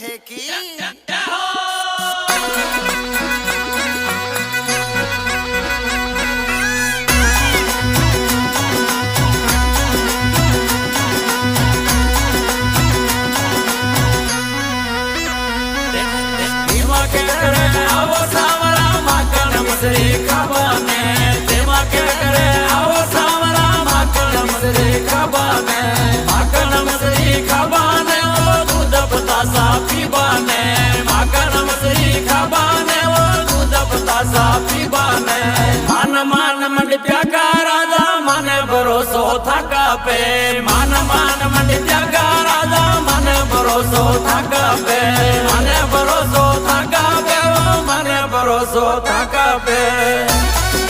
ढेकी मान मंड प्यागा राजा मन भरोसो थका पे मान मंड प्यागा राजा मन भरोसो थका पे मन भरोसो थका पे मन भरोसो थका पे